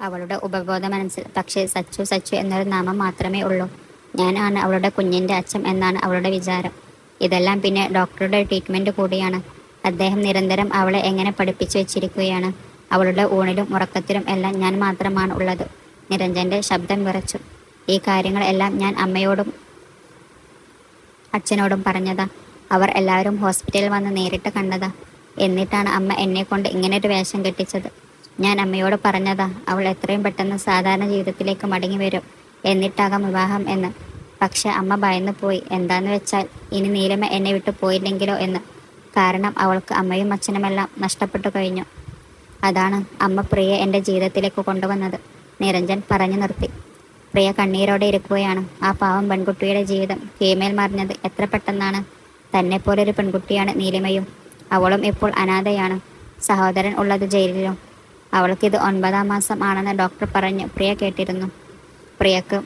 അവളുടെ ഉപബോധ മനസ്സിൽ. പക്ഷേ സച്ചു സച്ചു എന്നൊരു നാമം മാത്രമേ ഉള്ളൂ. ഞാനാണ് അവളുടെ കുഞ്ഞിൻ്റെ അച്ഛൻ എന്നാണ് അവളുടെ വിചാരം. ഇതെല്ലാം പിന്നെ ഡോക്ടറുടെ ട്രീറ്റ്മെൻറ്റ് കൂടിയാണ്. അദ്ദേഹം നിരന്തരം അവളെ എങ്ങനെ പഠിപ്പിച്ചു വെച്ചിരിക്കുകയാണ്. അവളുടെ ഊണിലും ഉറക്കത്തിലും എല്ലാം ഞാൻ മാത്രമാണ് ഉള്ളത്. നിരഞ്ജൻ്റെ ശബ്ദം വിറച്ചു. ഈ കാര്യങ്ങൾ എല്ലാം ഞാൻ അമ്മയോടും അച്ഛനോടും പറഞ്ഞതാ. അവർ എല്ലാവരും ഹോസ്പിറ്റലിൽ വന്ന് നേരിട്ട് കണ്ടതാ. എന്നിട്ടാണ് അമ്മ എന്നെ കൊണ്ട് ഇങ്ങനൊരു വേഷം കെട്ടിച്ചത്. ഞാൻ അമ്മയോട് പറഞ്ഞതാ അവൾ എത്രയും പെട്ടെന്ന് സാധാരണ ജീവിതത്തിലേക്ക് മടങ്ങി വരും, എന്നിട്ടാകാം വിവാഹം എന്ന്. പക്ഷെ അമ്മ ഭയന്നു പോയി. എന്താന്ന് വെച്ചാൽ ഇനി നീലിമ എന്നെ വിട്ടു പോയില്ലെങ്കിലോ എന്ന്. കാരണം അവൾക്ക് അമ്മയും അച്ഛനുമെല്ലാം നഷ്ടപ്പെട്ടു കഴിഞ്ഞു. അതാണ് അമ്മ പ്രിയെ എൻ്റെ ജീവിതത്തിലേക്ക് കൊണ്ടുവന്നത്. നിരഞ്ജൻ പറഞ്ഞു നിർത്തി. പ്രിയ കണ്ണീരോടെ ഇരിക്കുകയാണ്. ആ പാവം പെൺകുട്ടിയുടെ ജീവിതം കീമേൽ മറിഞ്ഞത് എത്ര പെട്ടെന്നാണ്. തന്നെപ്പോലൊരു പെൺകുട്ടിയാണ് നീലിമയും. അവളും ഇപ്പോൾ അനാഥയാണ്. സഹോദരൻ ഉള്ളത് ജയിലിലും. അവൾക്കിത് 9ാം മാസം ആണെന്ന് ഡോക്ടർ പറഞ്ഞു പ്രിയ കേട്ടിരുന്നു. പ്രിയക്ക്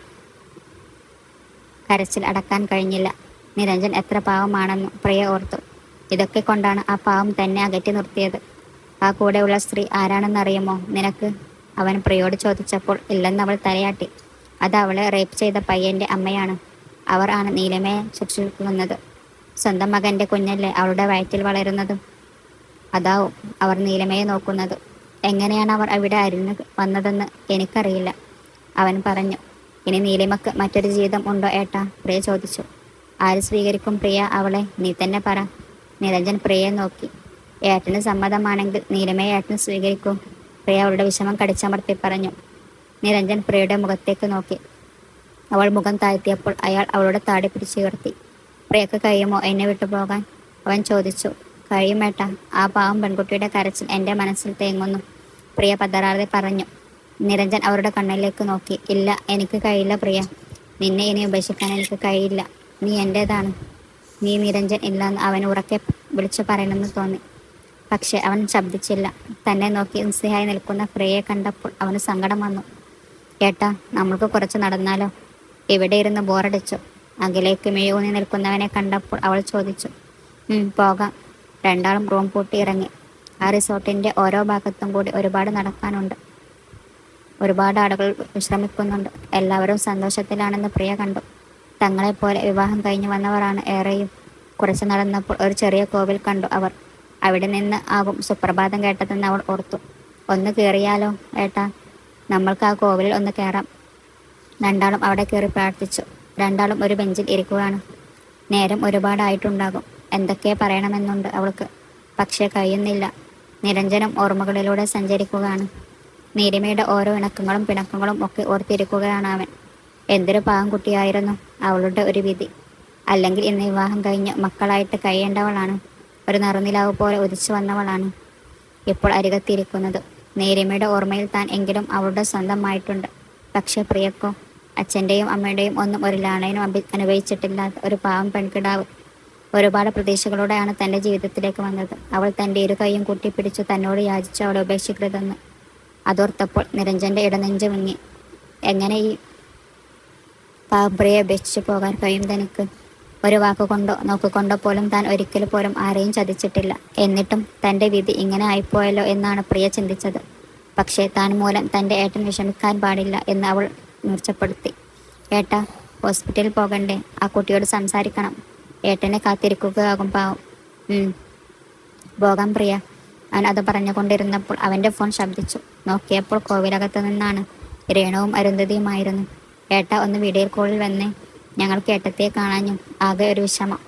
കരച്ചിൽ അടക്കാൻ കഴിഞ്ഞില്ല. നിരഞ്ജൻ എത്ര പാവമാണെന്നു പ്രിയ ഓർത്തു. ഇതൊക്കെ കൊണ്ടാണ് ആ പാവം തന്നെ അകറ്റി നിർത്തിയത്. ആ കൂടെയുള്ള സ്ത്രീ ആരാണെന്നറിയുമോ നിനക്ക്? അവൻ പ്രിയോട് ചോദിച്ചപ്പോൾ ഇല്ലെന്ന് അവൾ തലയാട്ടി. അത് അവളെ റേപ്പ് ചെയ്ത പയ്യൻ്റെ അമ്മയാണ്. അവർ ആണ് നീലിമയെ ശിക്ഷിക്കുന്നത്. സ്വന്തം മകൻ്റെ കുഞ്ഞല്ലേ അവളുടെ വയറ്റിൽ വളരുന്നത്. അതാവും അവർ നീലിമയെ നോക്കുന്നത്. എങ്ങനെയാണ് അവർ അവിടെ അരിഞ്ഞു വന്നതെന്ന് എനിക്കറിയില്ല, അവൻ പറഞ്ഞു. ഇനി നീലിമക്ക് മറ്റൊരു ജീവിതം ഉണ്ടോ ഏട്ടാ? പ്രിയ ചോദിച്ചു. ആര് സ്വീകരിക്കും പ്രിയ അവളെ? നീ തന്നെ പറ. നിരഞ്ജൻ പ്രിയയെ നോക്കി. ഏട്ടന് സമ്മതമാണെങ്കിൽ നീലിമയെ ഏട്ടന് സ്വീകരിക്കൂ, പ്രിയ അവളുടെ വിഷമം കടിച്ചമർത്തി പറഞ്ഞു. നിരഞ്ജൻ പ്രിയയുടെ മുഖത്തേക്ക് നോക്കി. അവൾ മുഖം താഴ്ത്തിയപ്പോൾ അയാൾ അവളുടെ താടി പിടിച്ചുയർത്തി. പ്രിയക്ക് കഴിയുമോ എന്നെ വിട്ടുപോകാൻ? അവൻ ചോദിച്ചു. കഴിയുമേട്ടാ. ആ പാവം പെൺകുട്ടിയുടെ കരച്ചിൽ എൻ്റെ മനസ്സിൽ തേങ്ങുന്നു, പ്രിയ പതറാതെ പറഞ്ഞു. നിരഞ്ജൻ അവരുടെ കണ്ണിലേക്ക് നോക്കി. ഇല്ല, എനിക്ക് കഴിയില്ല പ്രിയ. നിന്നെ ഇനി ഉപേക്ഷിക്കാൻ എനിക്ക് കഴിയില്ല. നീ എൻ്റേതാണ്. നീ നിരഞ്ജൻ ഇല്ലെന്ന് അവൻ ഉറക്കെ വിളിച്ചു പറയണമെന്ന് തോന്നി. പക്ഷെ അവൻ ശബ്ദിച്ചില്ല. തന്നെ നോക്കി നിസ്സഹായി നിൽക്കുന്ന പ്രിയയെ കണ്ടപ്പോൾ അവന് സങ്കടം വന്നു. ഏട്ടാ, നമ്മൾക്ക് കുറച്ച് നടന്നാലോ? ഇവിടെ ഇരുന്ന് ബോറടിച്ചു. അകലേക്ക് മെയ്യൂന്നി നിൽക്കുന്നവനെ കണ്ടപ്പോൾ അവൾ ചോദിച്ചു. പോകാം. രണ്ടാളും റൂം പൂട്ടി ഇറങ്ങി. ആ റിസോർട്ടിൻ്റെ ഓരോ ഭാഗത്തും കൂടി ഒരുപാട് നടക്കാനുണ്ട്. ഒരുപാട് ആളുകൾ വിശ്രമിക്കുന്നുണ്ട്. എല്ലാവരും സന്തോഷത്തിലാണെന്ന് പ്രിയ കണ്ടു. തങ്ങളെപ്പോലെ വിവാഹം കഴിഞ്ഞു വന്നവരാണ് ഏറെയും. കുറച്ച് നടന്നപ്പോൾ ഒരു ചെറിയ കോവിൽ കണ്ടു അവർ. അവിടെ നിന്ന് ആകും സുപ്രഭാതം കേട്ടതെന്ന് അവൾ ഓർത്തു. ഒന്ന് കയറിയാലോ ഏട്ടാ? നമ്മൾക്ക് ആ കോവിലിൽ ഒന്ന് കയറാം. രണ്ടാളും അവിടെ കയറി പ്രാർത്ഥിച്ചു. രണ്ടാളും ഒരു ബെഞ്ചിൽ ഇരിക്കുകയാണ്. നേരം ഒരുപാടായിട്ടുണ്ടാകും. എന്തൊക്കെ പറയണമെന്നുണ്ട് അവൾക്ക്, പക്ഷേ കഴിയുന്നില്ല. നിരഞ്ജനം ഓർമ്മകളിലൂടെ സഞ്ചരിക്കുകയാണ്. നീലിമയുടെ ഓരോ ഇണക്കങ്ങളും പിണക്കങ്ങളും ഒക്കെ ഓർത്തിരിക്കുകയാണ് അവൻ. എന്തൊരു പാവം കുട്ടിയായിരുന്നു അവളുടെ ഒരു വിധി. അല്ലെങ്കിൽ ഇന്ന് വിവാഹം കഴിഞ്ഞ് മക്കളായിട്ട് കഴിയേണ്ടവളാണ്. ഒരു നറുനിലാവ് പോലെ ഉദിച്ചു വന്നവളാണ് ഇപ്പോൾ അരികത്തിരിക്കുന്നത്. നീലിമയുടെ ഓർമ്മയിൽ താൻ എങ്കിലും അവളുടെ സ്വന്തമായിട്ടുണ്ട്. പക്ഷെ പ്രിയക്കോ? അച്ഛൻ്റെയും അമ്മയുടെയും ഒന്നും ഒരു ലാളനും അനുഭവിച്ചിട്ടില്ലാത്ത ഒരു പാവം പെൺകിടാവ്. ഒരുപാട് പ്രതീക്ഷകളോടെയാണ് തൻ്റെ ജീവിതത്തിലേക്ക് വന്നത്. അവൾ തൻ്റെ ഇരു കൈയും കൂട്ടിപ്പിടിച്ചു തന്നോട് യാചിച്ചു അവളെ ഉപേക്ഷിക്കരുതെന്ന്. അതോർത്തപ്പോൾ നിരഞ്ജൻ്റെ ഇടനെഞ്ച് വിങ്ങി. എങ്ങനെ ഈ പാവം പ്രിയയെ ഉപേക്ഷിച്ചു പോകാൻ കഴിയും തനിക്ക്? ഒരു വാക്കുകൊണ്ടോ നോക്കുകൊണ്ടോ പോലും താൻ ഒരിക്കൽ പോലും ആരെയും ചതിച്ചിട്ടില്ല. എന്നിട്ടും തൻ്റെ വിധി ഇങ്ങനെ ആയിപ്പോയല്ലോ എന്നാണ് പ്രിയ ചിന്തിച്ചത്. പക്ഷേ താൻ മൂലം തൻ്റെ ഏട്ടൻ വിഷമിക്കാൻ പാടില്ല എന്ന് അവൾ മൂർച്ചപ്പെടുത്തി. ഏട്ടാ, ഹോസ്പിറ്റലിൽ പോകണ്ടേ? ആ കുട്ടിയോട് സംസാരിക്കണം. ഏട്ടനെ കാത്തിരിക്കുകയാകും പാവം. പോകാം പ്രിയ. അവൻ അത് പറഞ്ഞുകൊണ്ടിരുന്നപ്പോൾ അവൻ്റെ ഫോൺ ശബ്ദിച്ചു. നോക്കിയപ്പോൾ കോവിലകത്ത് നിന്നാണ്. രേണുവും അരുന്ധതിയുമായിരുന്നു. ഏട്ടാ, ഒന്ന് വീഡിയോ കോളിൽ വന്നേ. ഞങ്ങൾക്ക് ഏട്ടത്തെ കാണാഞ്ഞു. ആകെ ഒരു വിഷമം.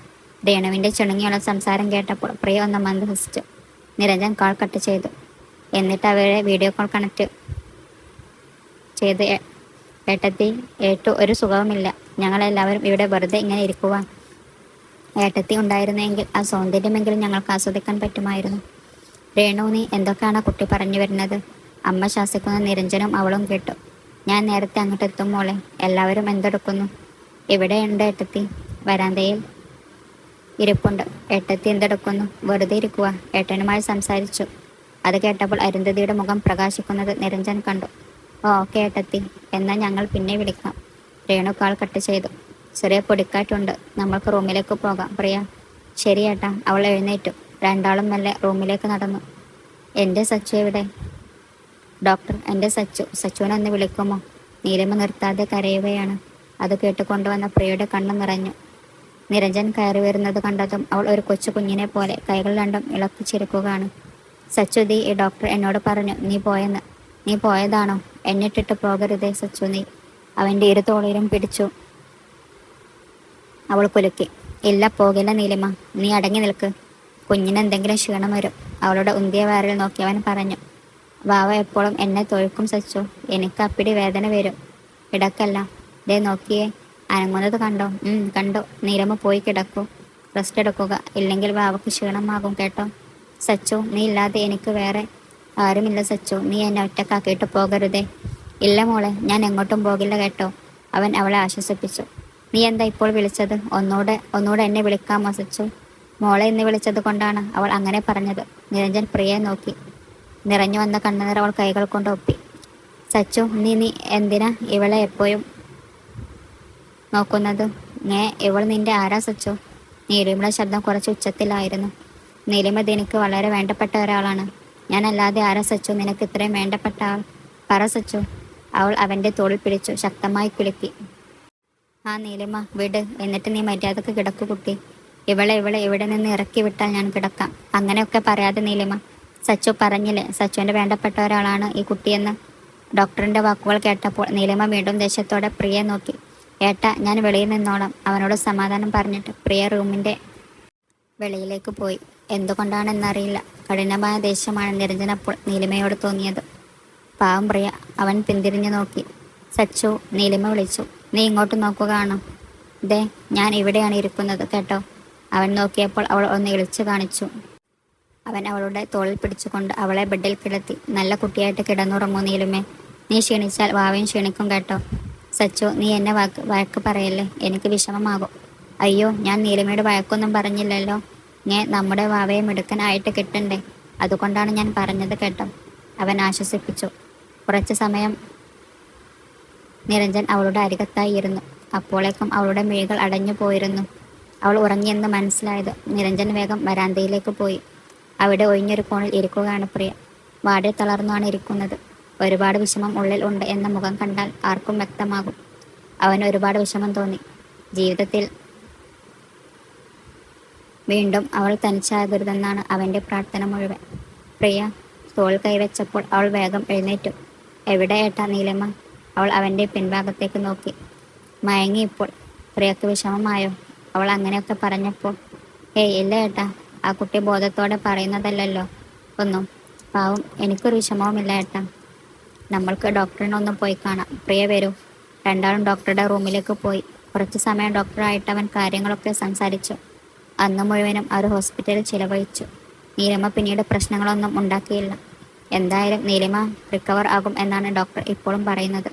രേണുവിൻ്റെ ചുണുങ്ങിയുള്ള സംസാരം കേട്ടപ്പോൾ പ്രിയ ഒന്ന് മന്ദഹസിച്ചു. നിരഞ്ജൻ കാൾ കട്ട് ചെയ്തു. എന്നിട്ട് അവരെ വീഡിയോ കോൾ കണക്ട് ചെയ്ത്. ഏട്ടത്തി, ഏറ്റു ഒരു സുഖവുമില്ല. ഞങ്ങളെല്ലാവരും ഇവിടെ വെറുതെ ഇങ്ങനെ ഇരിക്കുക. ഏട്ടത്തി ഉണ്ടായിരുന്നെങ്കിൽ ആ സൗന്ദര്യമെങ്കിലും ഞങ്ങൾക്ക് ആസ്വദിക്കാൻ പറ്റുമായിരുന്നു. രേണു, നീ എന്തൊക്കെയാണ് കുട്ടി പറഞ്ഞു വരുന്നത്? അമ്മ ശാസിക്കുന്ന നിരഞ്ജനും അവളും കേട്ടു. ഞാൻ നേരത്തെ അങ്ങോട്ട് എത്തും മോളെ. എല്ലാവരും എന്തെടുക്കുന്നു? ഇവിടെയുണ്ട് ഏട്ടത്തി. വരാന്തയിൽ ഇരിപ്പുണ്ട്. ഏട്ടത്തി എന്തെടുക്കുന്നു? വെറുതെ ഇരിക്കുക. ഏട്ടനുമായി സംസാരിച്ചു. അത് കേട്ടപ്പോൾ അരുന്ധതിയുടെ മുഖം പ്രകാശിക്കുന്നത് നിരഞ്ജൻ കണ്ടു. ഓക്കെ ഏട്ടത്തി, എന്നാൽ ഞങ്ങൾ പിന്നെ വിളിക്കാം. രേണു കാൾ കട്ട് ചെയ്തു. ചെറിയ പൊടിക്കാറ്റുണ്ട്. നമ്മൾക്ക് റൂമിലേക്ക് പോകാം പ്രിയ. ശരി ഏട്ടാ. അവൾ എഴുന്നേറ്റു. രണ്ടാളും മെല്ലെ റൂമിലേക്ക് നടന്നു. എൻ്റെ സച്ചു എവിടെ? ഡോക്ടർ, എൻ്റെ സച്ചുവിനൊന്ന് വിളിക്കുമോ? നീലിമ നിർത്താതെ കരയുകയാണ്. അത് കേട്ടുകൊണ്ടുവന്ന പ്രിയയുടെ കണ്ണു നിറഞ്ഞു. നിരഞ്ജൻ കയറി വരുന്നത് കണ്ടതും അവൾ ഒരു കൊച്ചു കുഞ്ഞിനെ പോലെ കൈകൾ രണ്ടും ഇളക്കിച്ചിരിക്കുകയാണ്. സച്ചു, ഈ ഡോക്ടർ എന്നോട് പറഞ്ഞു നീ പോയതാണോ? എന്നിട്ടിട്ട് പോകരുതേ സച്ചു നീ. അവൻ്റെ ഇരു തോളിലും പിടിച്ചു അവൾ കുലുക്കി. ഇല്ല, പോകില്ല നീലിമ, നീ അടങ്ങി നിൽക്ക്. കുഞ്ഞിന് എന്തെങ്കിലും ക്ഷീണം വരും. അവളുടെ ഉന്തിയ വയറിൽ നോക്കി അവൻ പറഞ്ഞു. വാവ എപ്പോഴും എന്നെ തൊഴിക്കും സച്ചു. എനിക്ക് അപ്പിടി വേദന വരും. കിടക്കല്ല, ദേ നോക്കിയേ, അനങ്ങുന്നത് കണ്ടോ? കണ്ടു. നീലിമ പോയി കിടക്കൂ, റെസ്റ്റ് എടുക്കുക. ഇല്ലെങ്കിൽ വാവക്ക് ക്ഷീണമാകും കേട്ടോ. സച്ചു, നീ ഇല്ലാതെ എനിക്ക് വേറെ ആരുമില്ല സച്ചു. നീ എന്നെ ഒറ്റക്കാക്കിയിട്ട് പോകരുതേ. ഇല്ല മോളെ, ഞാൻ എങ്ങോട്ടും പോകില്ല കേട്ടോ, അവൻ അവളെ ആശ്വസിപ്പിച്ചു. നീ എന്താ ഇപ്പോൾ വിളിച്ചത്? ഒന്നുകൂടെ എന്നെ വിളിക്കാമോ സച്ചു? മോളെ എന്ന് വിളിച്ചത് കൊണ്ടാണ് അവൾ അങ്ങനെ പറഞ്ഞത്. നിരഞ്ജൻ പ്രിയയെ നോക്കി. നിറഞ്ഞു വന്ന കണ്ണുനീർ അവൾ കൈകൾ കൊണ്ട് ഒപ്പി. സച്ചു, നീ എന്തിനാ ഇവളെ എപ്പോഴും നോക്കുന്നത്? ഇവൾ നിന്റെ ആരാ സച്ചു? നീലിമയുടെ ശബ്ദം കുറച്ച് ഉച്ചത്തിലായിരുന്നു. നീലിമ എനിക്ക് വളരെ വേണ്ടപ്പെട്ട ഒരാളാണ്. ഞാനല്ലാതെ ആരാ സച്ചു നിനക്ക് ഇത്രയും വേണ്ടപ്പെട്ട ആൾ? പറ സച്ചു. അവൾ അവൻ്റെ തോളിൽ പിടിച്ചു ശക്തമായി കുലുക്കി. ആ നീലിമ, വിട്. എന്നിട്ട് നീ മര്യാദക്ക് കിടക്കു കുട്ടി. ഇവളെ ഇവിടെ നിന്ന് ഇറക്കി വിട്ടാൽ ഞാൻ കിടക്കാം. അങ്ങനെയൊക്കെ പറയാതെ നീലിമ. സച്ചു പറഞ്ഞില്ലേ സച്ചുവിൻ്റെ വേണ്ടപ്പെട്ട ഒരാളാണ് ഈ കുട്ടിയെന്ന്. ഡോക്ടറിൻ്റെ വാക്കുകൾ കേട്ടപ്പോൾ നീലിമ വീണ്ടും ദേഷ്യത്തോടെ പ്രിയയെ നോക്കി. ഏട്ടാ, ഞാൻ വെളിയിൽ നിന്നോളാം. അവനോട് സമാധാനം പറഞ്ഞിട്ട് പ്രിയ റൂമിൻ്റെ വെളിയിലേക്ക് പോയി. എന്തുകൊണ്ടാണെന്നറിയില്ല, കഠിനമായ ദേഷ്യമാണ് നിരഞ്ജനപ്പോൾ നീലിമയോട് തോന്നിയത്. പാവം പ്രിയ. അവൻ പിന്തിരിഞ്ഞു നോക്കി. സച്ചു, നീലിമ വിളിച്ചു. നീ ഇങ്ങോട്ട് നോക്കുകയാണോ? ദേ, ഞാൻ ഇവിടെയാണ് ഇരിക്കുന്നത് കേട്ടോ. അവൻ നോക്കിയപ്പോൾ അവൾ ഒന്ന് ഇളിച്ചു കാണിച്ചു. അവൻ അവളുടെ തോളിൽ പിടിച്ചുകൊണ്ട് അവളെ ബെഡിൽ കിടത്തി. നല്ല കുട്ടിയായിട്ട് കിടന്നുറങ്ങൂ നീലിമേ. നീ ക്ഷീണിച്ചാൽ വാവയും ക്ഷീണിക്കും കേട്ടോ. സച്ചു, നീ എന്നെ വഴക്ക് പറയല്ലേ, എനിക്ക് വിഷമമാകും. അയ്യോ, ഞാൻ നീലിമയുടെ വഴക്കൊന്നും പറഞ്ഞില്ലല്ലോ. നമ്മുടെ വാവയെ മിടുക്കനായിട്ട് കിട്ടണ്ടേ, അതുകൊണ്ടാണ് ഞാൻ പറഞ്ഞത് കേട്ടോ, അവൻ ആശ്വസിപ്പിച്ചു. കുറച്ചു സമയം നിരഞ്ജൻ അവളുടെ അരികത്തായി ഇരുന്നു. അപ്പോഴേക്കും അവളുടെ മിഴികൾ അടഞ്ഞു പോയിരുന്നു. അവൾ ഉറങ്ങിയെന്ന് മനസ്സിലായത് നിരഞ്ജൻ വേഗം വരാന്തയിലേക്ക് പോയി. അവിടെ ഒഴിഞ്ഞൊരു കോണിൽ ഇരിക്കുകയാണ് പ്രിയ. വാടി തളർന്നാണ് ഇരിക്കുന്നത്. ഒരുപാട് വിഷമം ഉള്ളിൽ ഉണ്ട് എന്ന മുഖം കണ്ടാൽ ആർക്കും വ്യക്തമാകും. അവന് ഒരുപാട് വിഷമം തോന്നി. ജീവിതത്തിൽ വീണ്ടും അവൾ തനിച്ചാകരുതെന്നാണ് അവൻ്റെ പ്രാർത്ഥന മുഴുവൻ. പ്രിയ തോൾ കൈവച്ചപ്പോൾ അവൾ വേഗം എഴുന്നേറ്റു. എവിടെ ഏട്ടാ നീലിമ? അവൾ അവൻ്റെ പിൻഭാഗത്തേക്ക് നോക്കി. മയങ്ങി ഇപ്പോൾ. പ്രിയക്ക് വിഷമമായോ? അവൾ അങ്ങനെയൊക്കെ പറഞ്ഞപ്പോൾ. ഇല്ല ഏട്ടാ, ആ കുട്ടി ബോധത്തോടെ പറയുന്നതല്ലല്ലോ ഒന്നും. പാവം, എനിക്കൊരു വിഷമവുമില്ല ഏട്ടാ. നമ്മൾക്ക് ഡോക്ടറിനൊന്നും പോയി കാണാം. പ്രിയ വരൂ. രണ്ടാളും ഡോക്ടറുടെ റൂമിലേക്ക് പോയി. കുറച്ച് സമയം ഡോക്ടറായിട്ട് അവൻ കാര്യങ്ങളൊക്കെ സംസാരിച്ചു. അന്ന് മുഴുവനും അവർ ഹോസ്പിറ്റലിൽ ചിലവഴിച്ചു. നീലിമ പിന്നീട് പ്രശ്നങ്ങളൊന്നും ഉണ്ടാക്കിയില്ല. എന്തായാലും നീലിമ റിക്കവർ ആകും എന്നാണ് ഡോക്ടർ ഇപ്പോഴും പറയുന്നത്.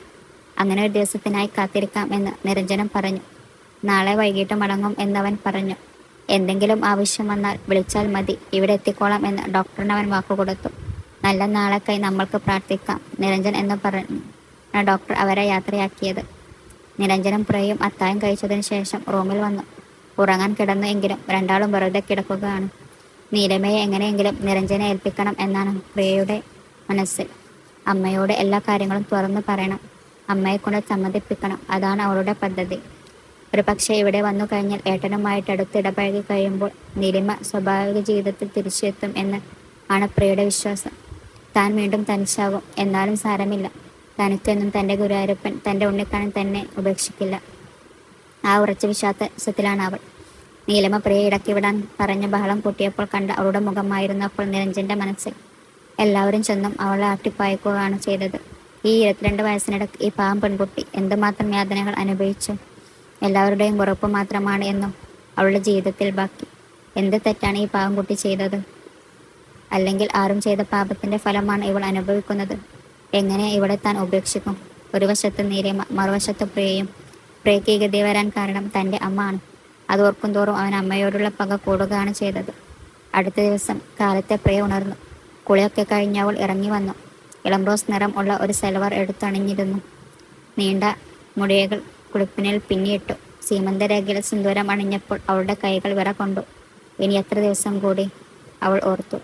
അങ്ങനെ ഒരു ദിവസത്തിനായി കാത്തിരിക്കാം എന്ന് നിരഞ്ജനം പറഞ്ഞു. നാളെ വൈകിട്ട് മടങ്ങും എന്നവൻ പറഞ്ഞു. എന്തെങ്കിലും ആവശ്യം വന്നാൽ വിളിച്ചാൽ മതി, ഇവിടെ എത്തിക്കോളാം എന്ന് ഡോക്ടറിന് അവൻ വാക്കുകൊടുത്തു. നല്ല നാളേക്കായി നമ്മൾക്ക് പ്രാർത്ഥിക്കാം നിരഞ്ജൻ എന്ന് പറഞ്ഞു ഡോക്ടർ അവരെ യാത്രയാക്കിയത്. നിരഞ്ജനും പ്രിയയും അത്താഴം കഴിച്ചതിന് ശേഷം റൂമിൽ വന്നു. ഉറങ്ങാൻ കിടന്നു എങ്കിലും രണ്ടാളും വെറുതെ കിടക്കുകയാണ്. നീലിമയെ എങ്ങനെയെങ്കിലും നിരഞ്ജനെ ഏൽപ്പിക്കണം എന്നാണ് പ്രിയയുടെ മനസ്സിൽ. അമ്മയോട് എല്ലാ കാര്യങ്ങളും തുറന്നു പറയണം, അമ്മയെ കൊണ്ട് സമ്മതിപ്പിക്കണം, അതാണ് അവളുടെ പദ്ധതി. ഒരു പക്ഷേ ഇവിടെ വന്നു കഴിഞ്ഞാൽ ഏട്ടനുമായിട്ട് അടുത്തിടപഴകി കഴിയുമ്പോൾ നീലിമ സ്വാഭാവിക ജീവിതത്തിൽ തിരിച്ചെത്തും എന്ന് ആണ് പ്രിയയുടെ വിശ്വാസം. താൻ വീണ്ടും തനിച്ചാകും, എന്നാലും സാരമില്ല, തനിക്കെന്നും തൻ്റെ ഗുരുവായൂരപ്പൻ തൻ്റെ ഉണ്ണിക്കണ്ണൻ തന്നെ ഉപേക്ഷിക്കില്ല. ആ ഉറച്ച വിശ്വാസത്തിലാണ് അവൾ. നീലിമ പ്രിയ ഇടയ്ക്ക് വിടാൻ പറഞ്ഞ ബഹളം കൂട്ടിയപ്പോൾ കണ്ട അവളുടെ മുഖമായിരുന്നു അപ്പോൾ നിരഞ്ജൻ്റെ മനസ്സിൽ. എല്ലാവരും ചെന്നും അവളെ ആട്ടിപ്പായിക്കുകയാണ് ചെയ്തത്. ഈ 22 വയസ്സിനിടയ്ക്ക് ഈ പാവം പെൺകുട്ടി എന്തുമാത്രം യാതനകൾ അനുഭവിച്ചു. എല്ലാവരുടെയും ഉറപ്പ് മാത്രമാണ് എന്നും അവളുടെ ജീവിതത്തിൽ ബാക്കി. എന്ത് തെറ്റാണ് ഈ പാവം കുട്ടി ചെയ്തത്? അല്ലെങ്കിൽ ആരും ചെയ്ത പാപത്തിൻ്റെ ഫലമാണ് ഇവൾ അനുഭവിക്കുന്നത്. എങ്ങനെ ഇവളെ താൻ ഉപേക്ഷിക്കും? ഒരു വശത്ത് നീലിമ, മറുവശത്ത് പ്രിയയും. പ്രിയയ്ക്ക് ഈ ഗതി വരാൻ കാരണം തൻ്റെ അമ്മ ആണ്. അത് ഓർക്കും തോറും അവൻ അമ്മയോടുള്ള പക കൂടുകയാണ് ചെയ്തത്. അടുത്ത ദിവസം കാലത്തെ പ്രിയ ഉണർന്നു. കുളിയൊക്കെ കഴിഞ്ഞവൾ ഇറങ്ങി വന്നു. ഇളം റോസ് നിറം ഉള്ള ഒരു സൽവാർ എടുത്തണിഞ്ഞിരുന്നു. നീണ്ട മുടിയകൾ കുളിപ്പിനിൽ പിന്നിയിട്ടു. സീമന്തരേഖയിൽ സിന്ദൂരം അണിഞ്ഞപ്പോൾ അവളുടെ കൈകൾ വിറകൊണ്ടു. ഇനി എത്ര ദിവസം കൂടി, അവൾ ഓർത്തു.